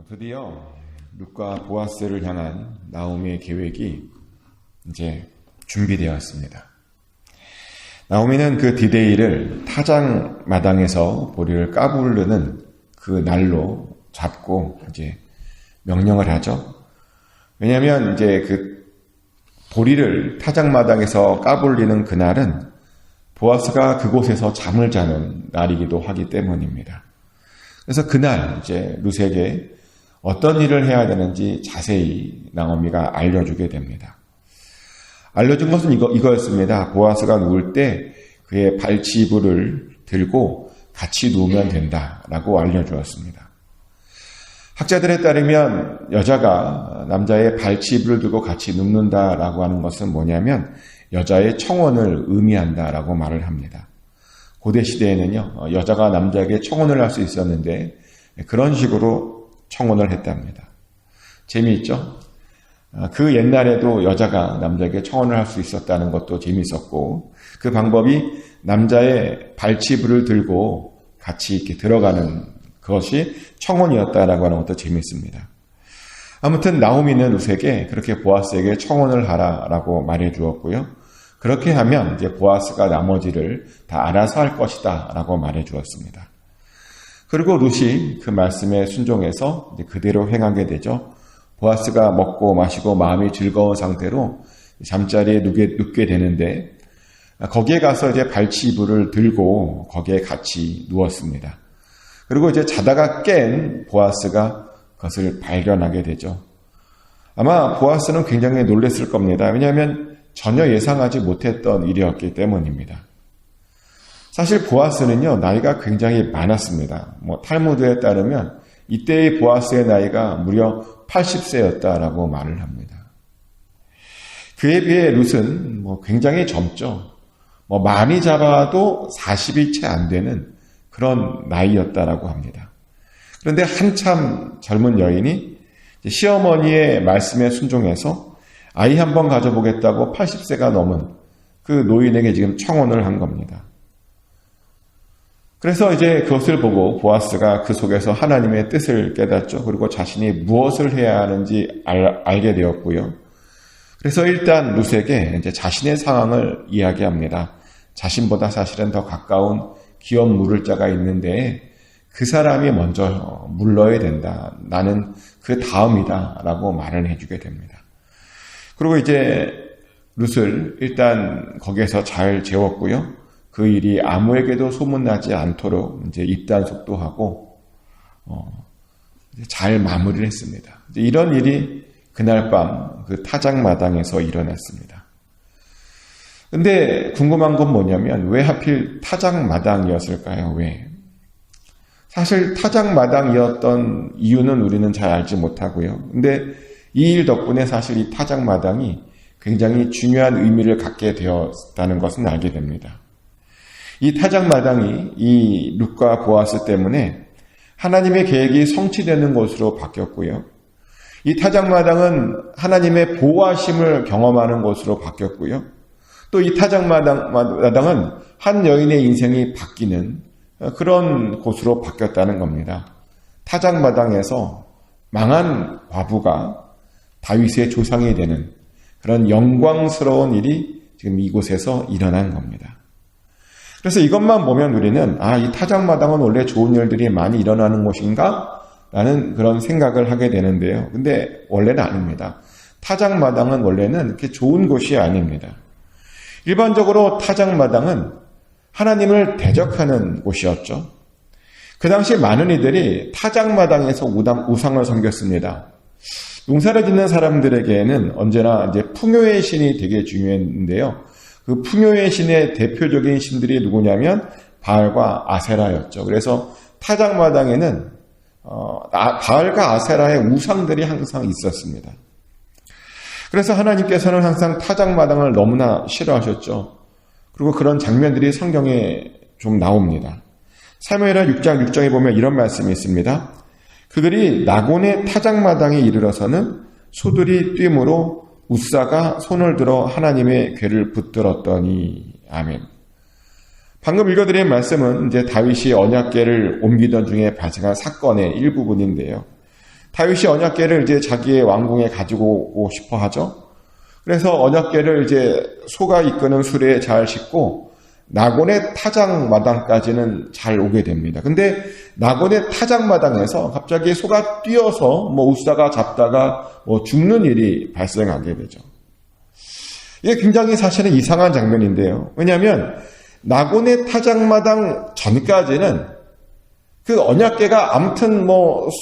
드디어 룻과 보아스를 향한 나오미의 계획이 이제 준비되었습니다. 나오미는 그 디데이를 타작 마당에서 보리를 까부르는 그 날로 잡고 이제 명령을 하죠. 왜냐하면 이제 그 보리를 타작 마당에서 까불리는 그날은 보아스가 그곳에서 잠을 자는 날이기도 하기 때문입니다. 그래서 그날 이제 룻에게 어떤 일을 해야 되는지 자세히 나오미가 알려주게 됩니다. 알려준 것은 이거였습니다. 보아스가 누울 때 그의 발치부를 들고 같이 누우면 된다라고 알려주었습니다. 학자들에 따르면 여자가 남자의 발치부를 들고 같이 눕는다라고 하는 것은 뭐냐면 여자의 청혼을 의미한다라고 말을 합니다. 고대 시대에는요, 여자가 남자에게 청혼을 할 수 있었는데 그런 식으로 청혼을 했답니다. 재미있죠? 그 옛날에도 여자가 남자에게 청혼을 할 수 있었다는 것도 재미있었고, 그 방법이 남자의 발치부를 들고 같이 이렇게 들어가는 그것이 청혼이었다라고 하는 것도 재미있습니다. 아무튼 나오미는 룻에게 그렇게 보아스에게 청혼을 하라라고 말해 주었고요. 그렇게 하면 이제 보아스가 나머지를 다 알아서 할 것이다 라고 말해 주었습니다. 그리고 룻이 그 말씀에 순종해서 이제 그대로 행하게 되죠. 보아스가 먹고 마시고 마음이 즐거운 상태로 잠자리에 눕게 되는데 거기에 가서 이제 발치부를 들고 거기에 같이 누웠습니다. 그리고 이제 자다가 깬 보아스가 그것을 발견하게 되죠. 아마 보아스는 굉장히 놀랐을 겁니다. 왜냐하면 전혀 예상하지 못했던 일이었기 때문입니다. 사실 보아스는요, 나이가 굉장히 많았습니다. 탈무드에 따르면 이때의 보아스의 나이가 무려 80세였다라고 말을 합니다. 그에 비해 룻은 굉장히 젊죠. 많이 잡아도 40이 채 안 되는 그런 나이였다라고 합니다. 그런데 한참 젊은 여인이 시어머니의 말씀에 순종해서 아이 한 번 가져보겠다고 80세가 넘은 그 노인에게 지금 청혼을 한 겁니다. 그래서 이제 그것을 보고 보아스가 그 속에서 하나님의 뜻을 깨닫죠. 그리고 자신이 무엇을 해야 하는지 알게 되었고요. 그래서 일단 룻에게 이제 자신의 상황을 이야기합니다. 자신보다 사실은 더 가까운 기업 물을 자가 있는데 그 사람이 먼저 물러야 된다. 나는 그 다음이다. 라고 말을 해주게 됩니다. 그리고 이제 룻을 일단 거기에서 잘 재웠고요. 그 일이 아무에게도 소문나지 않도록 이제 입단속도 하고 잘 마무리를 했습니다. 이제 이런 일이 그날 밤 그 타작 마당에서 일어났습니다. 근데 궁금한 건 뭐냐면 왜 하필 타작 마당이었을까요? 왜? 사실 타작 마당이었던 이유는 우리는 잘 알지 못하고요. 근데 이 일 덕분에 사실 이 타작 마당이 굉장히 중요한 의미를 갖게 되었다는 것은 알게 됩니다. 이 타작 마당이 이 룻과 보아스 때문에 하나님의 계획이 성취되는 곳으로 바뀌었고요. 이 타작 마당은 하나님의 보호하심을 경험하는 곳으로 바뀌었고요. 또 이 타작 마당은 한 여인의 인생이 바뀌는 그런 곳으로 바뀌었다는 겁니다. 타작 마당에서 망한 과부가 다윗의 조상이 되는 그런 영광스러운 일이 지금 이곳에서 일어난 겁니다. 그래서 이것만 보면 우리는 이 타작 마당은 원래 좋은 일들이 많이 일어나는 곳인가? 라는 그런 생각을 하게 되는데요. 근데 원래는 아닙니다. 타작 마당은 원래는 그렇게 좋은 곳이 아닙니다. 일반적으로 타작 마당은 하나님을 대적하는 곳이었죠. 그 당시 많은 이들이 타작 마당에서 우상을 섬겼습니다. 농사를 짓는 사람들에게는 언제나 이제 풍요의 신이 되게 중요했는데요. 그 풍요의 신의 대표적인 신들이 누구냐면 바알과 아세라였죠. 그래서 타작 마당에는 바알과 아세라의 우상들이 항상 있었습니다. 그래서 하나님께서는 항상 타작 마당을 너무나 싫어하셨죠. 그리고 그런 장면들이 성경에 좀 나옵니다. 사무엘하 6장 6장에 보면 이런 말씀이 있습니다. 그들이 나곤의 타작 마당에 이르러서는 소들이 뛰므로 웃사가 손을 들어 하나님의 궤를 붙들었더니 아멘. 방금 읽어드린 말씀은 이제 다윗이 언약궤를 옮기던 중에 발생한 사건의 일부분인데요. 다윗이 언약궤를 이제 자기의 왕궁에 가지고 오고 싶어 하죠. 그래서 언약궤를 이제 소가 이끄는 수레에 잘 싣고 나곤의 타작마당까지는 잘 오게 됩니다. 근데 나곤의 타작마당에서 갑자기 소가 뛰어서 웃다가 잡다가 죽는 일이 발생하게 되죠. 이게 굉장히 사실은 이상한 장면인데요. 왜냐하면 나곤의 타작마당 전까지는 그 언약궤가 아무튼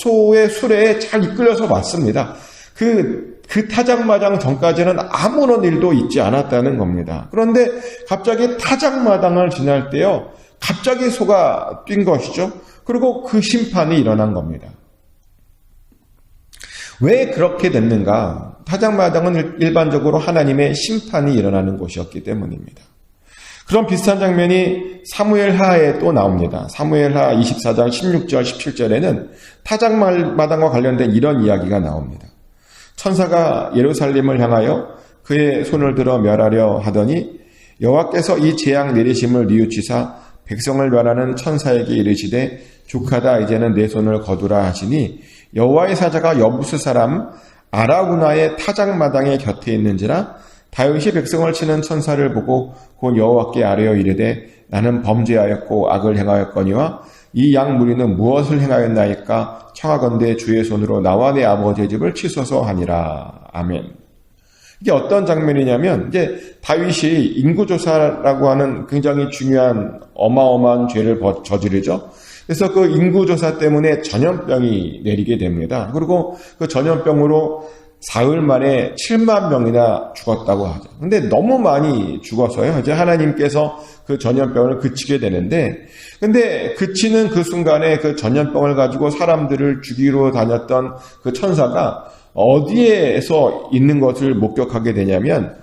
소의 수레에 잘 이끌려서 왔습니다. 그 타작마당 전까지는 아무런 일도 있지 않았다는 겁니다. 그런데 갑자기 타작마당을 지날 때요, 갑자기 소가 뛴 것이죠. 그리고 그 심판이 일어난 겁니다. 왜 그렇게 됐는가? 타작마당은 일반적으로 하나님의 심판이 일어나는 곳이었기 때문입니다. 그런 비슷한 장면이 사무엘하에 또 나옵니다. 사무엘하 24장 16절 17절에는 타작마당과 관련된 이런 이야기가 나옵니다. 천사가 예루살렘을 향하여 그의 손을 들어 멸하려 하더니 여호와께서 이 재앙 내리심을 뉘우치사 백성을 멸하는 천사에게 이르시되 족하다 이제는 내 손을 거두라 하시니 여호와의 사자가 여부스 사람 아라우나의 타작마당의 곁에 있는지라 다윗이 백성을 치는 천사를 보고 곧 여호와께 아뢰어 이르되 나는 범죄하였고 악을 행하였거니와 이 양 무리는 무엇을 행하였나이까 청하건대 주의 손으로 나와 내 아버지의 집을 치소서 하니라. 아멘. 이게 어떤 장면이냐면 이제 다윗이 인구조사라고 하는 굉장히 중요한 어마어마한 죄를 저지르죠. 그래서 그 인구조사 때문에 전염병이 내리게 됩니다. 그리고 그 전염병으로 사흘 만에 7만 명이나 죽었다고 하죠. 근데 너무 많이 죽어서요. 이제 하나님께서 그 전염병을 그치게 되는데, 근데 그치는 그 순간에 그 전염병을 가지고 사람들을 죽이러 다녔던 그 천사가 어디에서 있는 것을 목격하게 되냐면,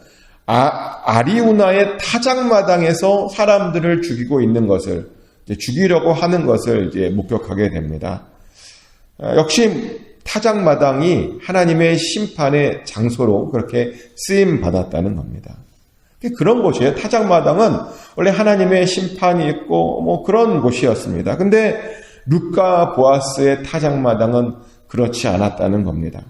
아리우나의 타작마당에서 사람들을 죽이고 있는 것을, 죽이려고 하는 것을 이제 목격하게 됩니다. 역시 타작마당이 하나님의 심판의 장소로 그렇게 쓰임 받았다는 겁니다. 그런 곳이에요. 타작마당은 원래 하나님의 심판이 있고 그런 곳이었습니다. 근데 룻과 보아스의 타작마당은 그렇지 않았다는 겁니다.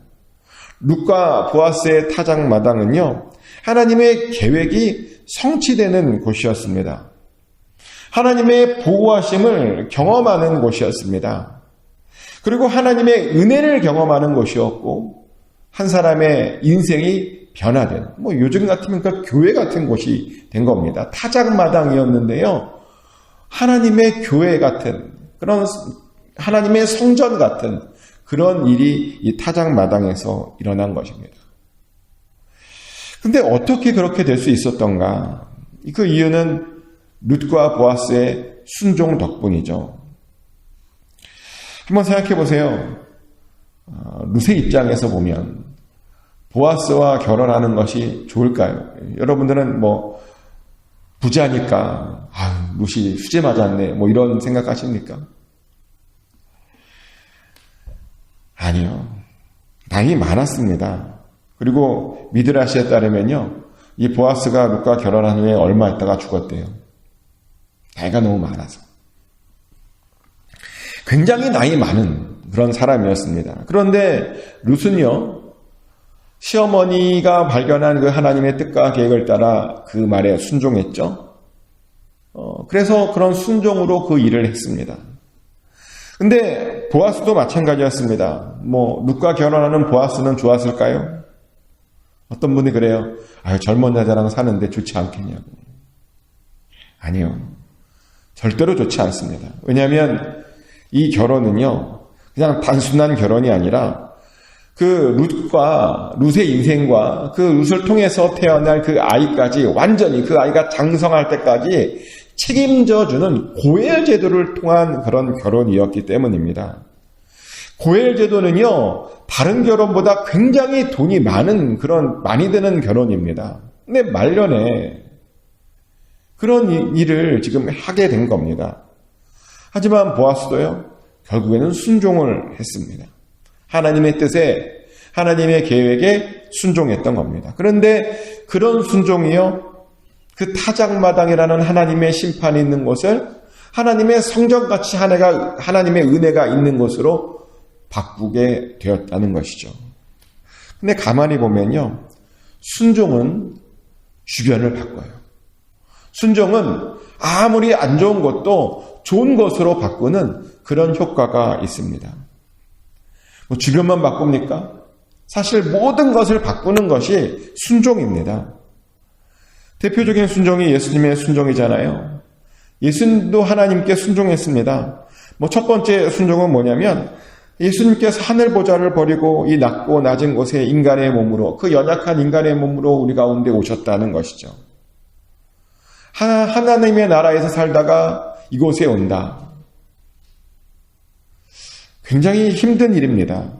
룻과 보아스의 타작마당은요, 하나님의 계획이 성취되는 곳이었습니다. 하나님의 보호하심을 경험하는 곳이었습니다. 그리고 하나님의 은혜를 경험하는 곳이었고, 한 사람의 인생이 변화된, 요즘 같으면 그 교회 같은 곳이 된 겁니다. 타작마당이었는데요, 하나님의 교회 같은, 그런 하나님의 성전 같은 그런 일이 이 타작마당에서 일어난 것입니다. 근데 어떻게 그렇게 될 수 있었던가? 그 이유는 룻과 보아스의 순종 덕분이죠. 한번 생각해 보세요. 룻의 입장에서 보면 보아스와 결혼하는 것이 좋을까요? 여러분들은 부자니까 룻이 수제 맞았네 이런 생각하십니까? 아니요. 나이 많았습니다. 그리고 미드라시에 따르면요, 이 보아스가 룻과 결혼한 후에 얼마 있다가 죽었대요. 나이가 너무 많아서. 굉장히 나이 많은 그런 사람이었습니다. 그런데 룻은요, 시어머니가 발견한 그 하나님의 뜻과 계획을 따라 그 말에 순종했죠. 그래서 그런 순종으로 그 일을 했습니다. 근데 보아스도 마찬가지였습니다. 룻과 결혼하는 보아스는 좋았을까요? 어떤 분이 그래요. 젊은 여자랑 사는데 좋지 않겠냐고. 아니요. 절대로 좋지 않습니다. 왜냐하면 이 결혼은요, 그냥 단순한 결혼이 아니라 그 룻의 인생과 그 룻을 통해서 태어날 그 아이까지 완전히 그 아이가 장성할 때까지 책임져주는 고엘 제도를 통한 그런 결혼이었기 때문입니다. 고엘 제도는요, 다른 결혼보다 굉장히 돈이 많이 드는 결혼입니다. 근데 말년에 그런 일을 지금 하게 된 겁니다. 하지만 보아스도요, 결국에는 순종을 했습니다. 하나님의 뜻에, 하나님의 계획에 순종했던 겁니다. 그런데 그런 순종이요, 그 타작마당이라는 하나님의 심판이 있는 곳을 하나님의 성전같이 하나님의 은혜가 있는 곳으로 바꾸게 되었다는 것이죠. 근데 가만히 보면요. 순종은 주변을 바꿔요. 순종은 아무리 안 좋은 것도 좋은 것으로 바꾸는 그런 효과가 있습니다. 뭐 주변만 바꿉니까? 사실 모든 것을 바꾸는 것이 순종입니다. 대표적인 순종이 예수님의 순종이잖아요. 예수님도 하나님께 순종했습니다. 뭐 첫 번째 순종은 뭐냐면 예수님께서 하늘 보좌를 버리고 이 낮고 낮은 곳에 인간의 몸으로, 그 연약한 인간의 몸으로 우리 가운데 오셨다는 것이죠. 하나님의 나라에서 살다가 이곳에 온다. 굉장히 힘든 일입니다.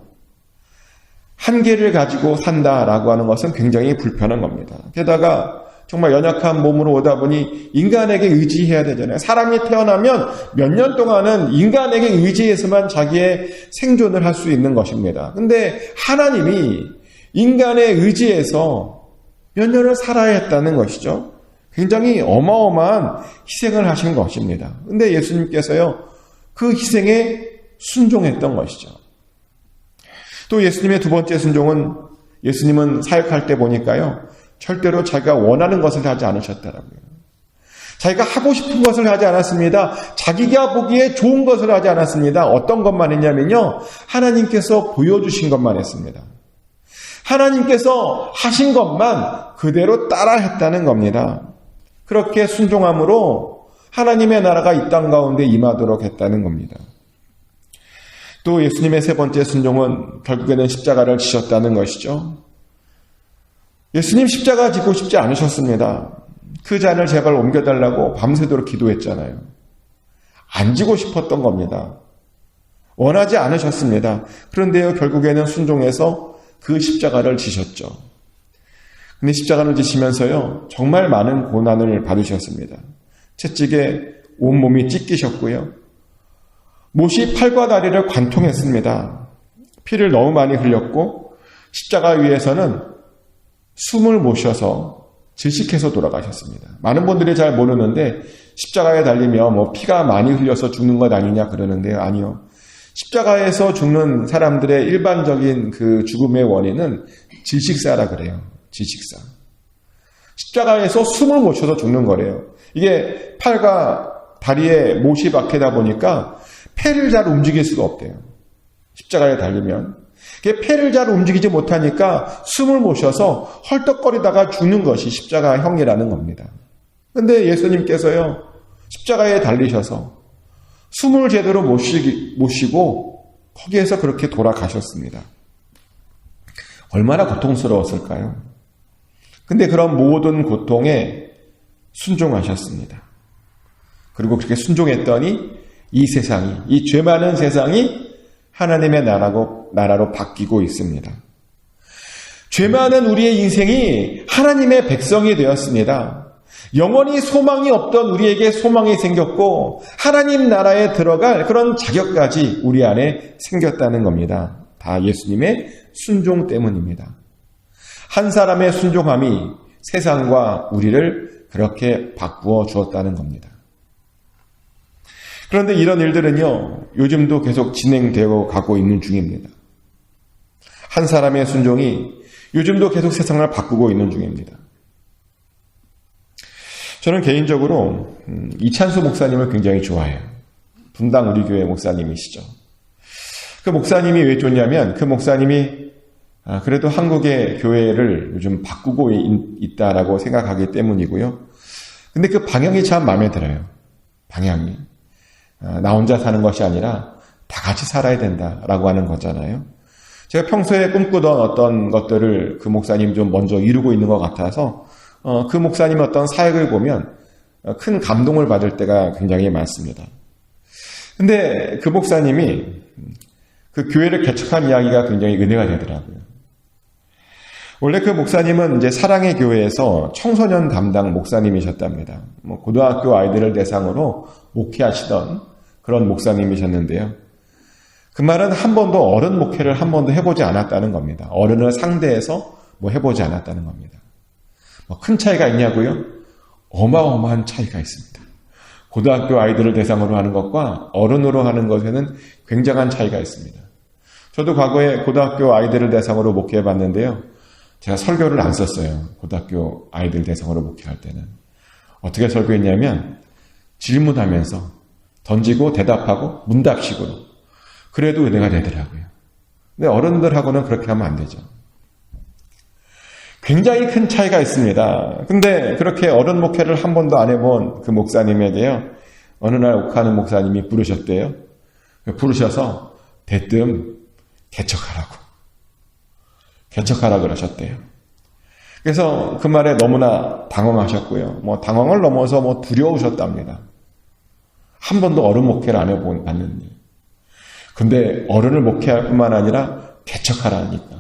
한계를 가지고 산다라고 하는 것은 굉장히 불편한 겁니다. 게다가 정말 연약한 몸으로 오다 보니 인간에게 의지해야 되잖아요. 사람이 태어나면 몇 년 동안은 인간에게 의지해서만 자기의 생존을 할 수 있는 것입니다. 근데 하나님이 인간에 의지해서 몇 년을 살아야 했다는 것이죠. 굉장히 어마어마한 희생을 하신 것입니다. 근데 예수님께서요, 그 희생에 순종했던 것이죠. 또 예수님의 두 번째 순종은, 예수님은 사역할 때 보니까요, 절대로 자기가 원하는 것을 하지 않으셨더라고요. 자기가 하고 싶은 것을 하지 않았습니다. 자기가 보기에 좋은 것을 하지 않았습니다. 어떤 것만 했냐면요, 하나님께서 보여주신 것만 했습니다. 하나님께서 하신 것만 그대로 따라 했다는 겁니다. 그렇게 순종함으로 하나님의 나라가 이 땅 가운데 임하도록 했다는 겁니다. 또 예수님의 세 번째 순종은 결국에는 십자가를 지셨다는 것이죠. 예수님 십자가 지고 싶지 않으셨습니다. 그 잔을 제발 옮겨달라고 밤새도록 기도했잖아요. 안 지고 싶었던 겁니다. 원하지 않으셨습니다. 그런데요, 결국에는 순종해서 그 십자가를 지셨죠. 근데 십자가를 지시면서요, 정말 많은 고난을 받으셨습니다. 채찍에 온몸이 찢기셨고요. 못이 팔과 다리를 관통했습니다. 피를 너무 많이 흘렸고 십자가 위에서는 숨을 못 쉬어서 질식해서 돌아가셨습니다. 많은 분들이 잘 모르는데 십자가에 달리면 뭐 피가 많이 흘려서 죽는 것 아니냐 그러는데요. 아니요. 십자가에서 죽는 사람들의 일반적인 그 죽음의 원인은 질식사라 그래요. 질식사. 십자가에서 숨을 못 쉬어서 죽는 거래요. 이게 팔과 다리에 못이 박히다 보니까 폐를 잘 움직일 수가 없대요. 십자가에 달리면. 폐를 잘 움직이지 못하니까 숨을 못 쉬어서 헐떡거리다가 죽는 것이 십자가형이라는 겁니다. 그런데 예수님께서요, 십자가에 달리셔서 숨을 제대로 못 쉬고 거기에서 그렇게 돌아가셨습니다. 얼마나 고통스러웠을까요? 근데 그런 모든 고통에 순종하셨습니다. 그리고 그렇게 순종했더니 이 세상이, 이 죄 많은 세상이 하나님의 나라로 바뀌고 있습니다. 죄 많은 우리의 인생이 하나님의 백성이 되었습니다. 영원히 소망이 없던 우리에게 소망이 생겼고 하나님 나라에 들어갈 그런 자격까지 우리 안에 생겼다는 겁니다. 다 예수님의 순종 때문입니다. 한 사람의 순종함이 세상과 우리를 그렇게 바꾸어 주었다는 겁니다. 그런데 이런 일들은요, 요즘도 계속 진행되어 가고 있는 중입니다. 한 사람의 순종이 요즘도 계속 세상을 바꾸고 있는 중입니다. 저는 개인적으로 이찬수 목사님을 굉장히 좋아해요. 분당 우리 교회 목사님이시죠. 그 목사님이 왜 좋냐면 그 목사님이 그래도 한국의 교회를 요즘 바꾸고 있다라고 생각하기 때문이고요. 근데 그 방향이 참 마음에 들어요. 방향이. 나 혼자 사는 것이 아니라 다 같이 살아야 된다라고 하는 거잖아요. 제가 평소에 꿈꾸던 어떤 것들을 그 목사님 좀 먼저 이루고 있는 것 같아서 그 목사님 어떤 사역을 보면 큰 감동을 받을 때가 굉장히 많습니다. 근데 그 목사님이 그 교회를 개척한 이야기가 굉장히 은혜가 되더라고요. 원래 그 목사님은 이제 사랑의 교회에서 청소년 담당 목사님이셨답니다. 고등학교 아이들을 대상으로 목회하시던 그런 목사님이셨는데요. 그 말은 한 번도 어른 목회를 한 번도 해보지 않았다는 겁니다. 어른을 상대해서 해보지 않았다는 겁니다. 큰 차이가 있냐고요? 어마어마한 차이가 있습니다. 고등학교 아이들을 대상으로 하는 것과 어른으로 하는 것에는 굉장한 차이가 있습니다. 저도 과거에 고등학교 아이들을 대상으로 목회해 봤는데요. 제가 설교를 안 썼어요. 고등학교 아이들 대상으로 목회할 때는. 어떻게 설교했냐면 질문하면서 던지고 대답하고 문답식으로. 그래도 은혜가 되더라고요. 근데 어른들하고는 그렇게 하면 안 되죠. 굉장히 큰 차이가 있습니다. 근데 그렇게 어른 목회를 한 번도 안 해본 그 목사님에게요. 어느 날 옥하는 목사님이 부르셨대요. 부르셔서 대뜸 개척하라 그러셨대요. 그래서 그 말에 너무나 당황하셨고요. 당황을 넘어서 두려우셨답니다. 한 번도 어른 목회를 안 해봤는데. 근데 어른을 목회할 뿐만 아니라 개척하라니까.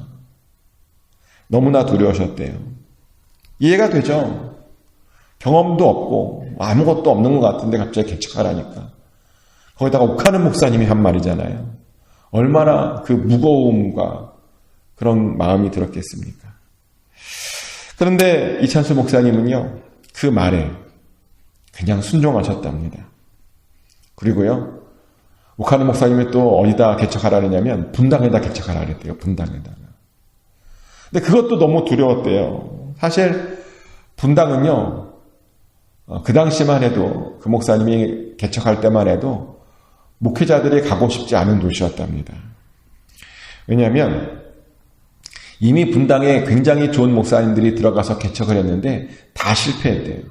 너무나 두려우셨대요. 이해가 되죠? 경험도 없고 아무것도 없는 것 같은데 갑자기 개척하라니까. 거기다가 옥하는 목사님이 한 말이잖아요. 얼마나 그 무거움과 그런 마음이 들었겠습니까? 그런데 이찬수 목사님은요, 그 말에 그냥 순종하셨답니다. 그리고요, 옥하는 목사님이 또 어디다 개척하라느냐면 분당에다 개척하라 그랬대요. 분당에다가. 근데 그것도 너무 두려웠대요. 사실 분당은요, 그 당시만 해도 그 목사님이 개척할 때만 해도 목회자들이 가고 싶지 않은 도시였답니다. 왜냐하면 이미 분당에 굉장히 좋은 목사님들이 들어가서 개척을 했는데 다 실패했대요.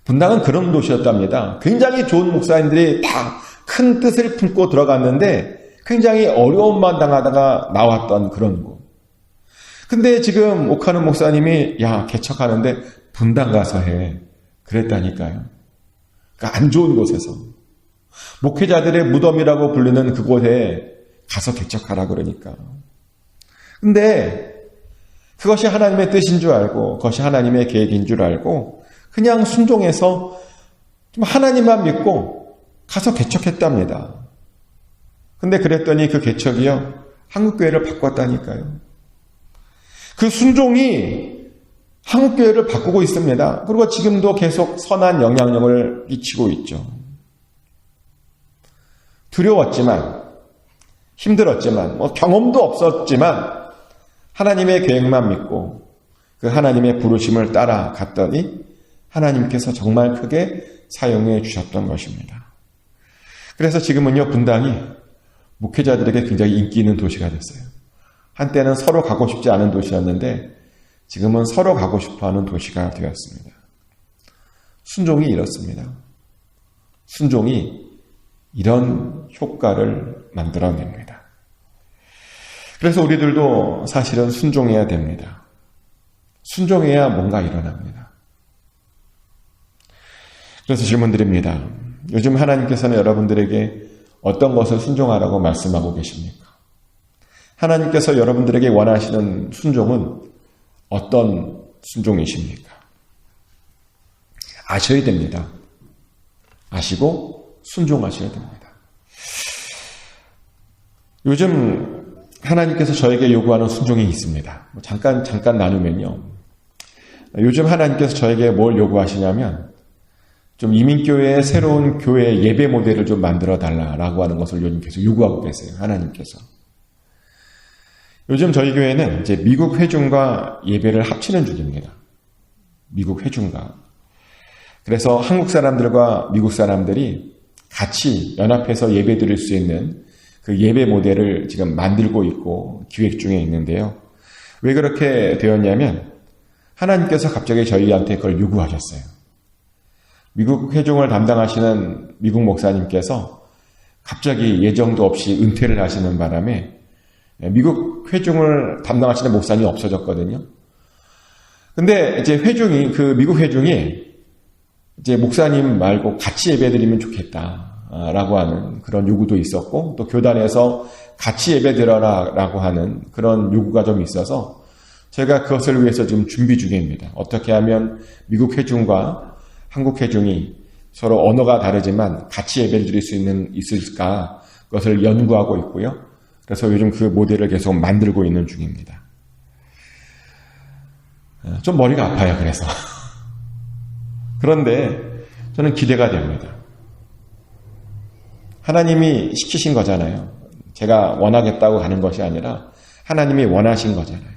분당은 그런 도시였답니다. 굉장히 좋은 목사님들이 다 큰 뜻을 품고 들어갔는데 굉장히 어려움만 당하다가 나왔던 그런 곳. 근데 지금 옥하는 목사님이 개척하는데 분당 가서 해. 그랬다니까요. 그러니까 안 좋은 곳에서. 목회자들의 무덤이라고 불리는 그곳에 가서 개척하라 그러니까. 근데 그것이 하나님의 뜻인 줄 알고 그것이 하나님의 계획인 줄 알고 그냥 순종해서 좀 하나님만 믿고 가서 개척했답니다. 근데 그랬더니 그 개척이요. 한국교회를 바꿨다니까요. 그 순종이 한국교회를 바꾸고 있습니다. 그리고 지금도 계속 선한 영향력을 끼치고 있죠. 두려웠지만, 힘들었지만, 경험도 없었지만, 하나님의 계획만 믿고 그 하나님의 부르심을 따라갔더니 하나님께서 정말 크게 사용해 주셨던 것입니다. 그래서 지금은요, 분당이 목회자들에게 굉장히 인기 있는 도시가 됐어요. 한때는 서로 가고 싶지 않은 도시였는데 지금은 서로 가고 싶어하는 도시가 되었습니다. 순종이 이렇습니다. 순종이 이런 효과를 만들어냅니다. 그래서 우리들도 사실은 순종해야 됩니다. 순종해야 뭔가 일어납니다. 그래서 질문드립니다. 요즘 하나님께서는 여러분들에게 어떤 것을 순종하라고 말씀하고 계십니까? 하나님께서 여러분들에게 원하시는 순종은 어떤 순종이십니까? 아셔야 됩니다. 아시고 순종하셔야 됩니다. 요즘 하나님께서 저에게 요구하는 순종이 있습니다. 잠깐 나누면요. 요즘 하나님께서 저에게 뭘 요구하시냐면 좀 이민교회의 새로운 교회 예배 모델을 좀 만들어 달라라고 하는 것을 요즘 계속 요구하고 계세요. 하나님께서. 요즘 저희 교회는 이제 미국 회중과 예배를 합치는 중입니다. 미국 회중과. 그래서 한국 사람들과 미국 사람들이 같이 연합해서 예배 드릴 수 있는 그 예배 모델을 지금 만들고 있고 기획 중에 있는데요. 왜 그렇게 되었냐면 하나님께서 갑자기 저희한테 그걸 요구하셨어요. 미국 회중을 담당하시는 미국 목사님께서 갑자기 예정도 없이 은퇴를 하시는 바람에 미국 회중을 담당하시는 목사님이 없어졌거든요. 근데 이제 그 미국 회중이 이제 목사님 말고 같이 예배드리면 좋겠다라고 하는 그런 요구도 있었고 또 교단에서 같이 예배드려라라고 하는 그런 요구가 좀 있어서 제가 그것을 위해서 지금 준비 중입니다. 어떻게 하면 미국 회중과 한국 회중이 서로 언어가 다르지만 같이 예배를 드릴 수 있을까 그것을 연구하고 있고요. 그래서 요즘 그 모델을 계속 만들고 있는 중입니다. 좀 머리가 아파요. 그래서 그런데 저는 기대가 됩니다. 하나님이 시키신 거잖아요. 제가 원하겠다고 하는 것이 아니라 하나님이 원하신 거잖아요.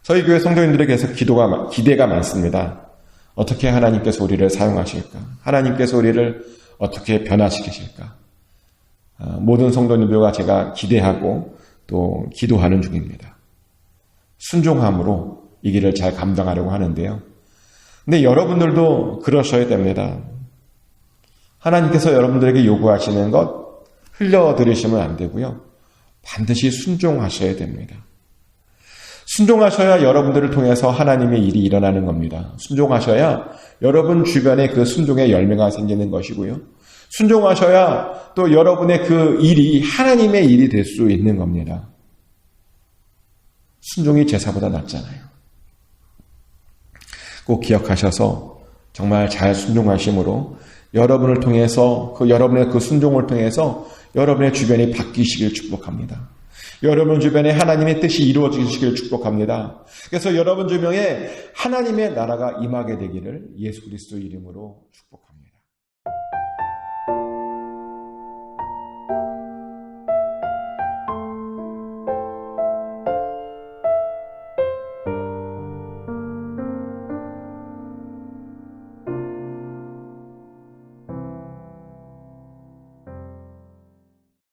저희 교회 성도님들에게서 기대가 많습니다. 어떻게 하나님께서 우리를 사용하실까? 하나님께서 우리를 어떻게 변화시키실까? 모든 성도님들과 제가 기대하고 또 기도하는 중입니다. 순종함으로 이 길을 잘 감당하려고 하는데요. 근데 여러분들도 그러셔야 됩니다. 하나님께서 여러분들에게 요구하시는 것 흘려들으시면 안 되고요. 반드시 순종하셔야 됩니다. 순종하셔야 여러분들을 통해서 하나님의 일이 일어나는 겁니다. 순종하셔야 여러분 주변에 그 순종의 열매가 생기는 것이고요. 순종하셔야 또 여러분의 그 일이 하나님의 일이 될 수 있는 겁니다. 순종이 제사보다 낫잖아요. 꼭 기억하셔서 정말 잘 순종하심으로 여러분을 통해서 여러분의 그 순종을 통해서 여러분의 주변이 바뀌시길 축복합니다. 여러분 주변에 하나님의 뜻이 이루어지시길 축복합니다. 그래서 여러분 주변에 하나님의 나라가 임하게 되기를 예수 그리스도 이름으로 축복합니다.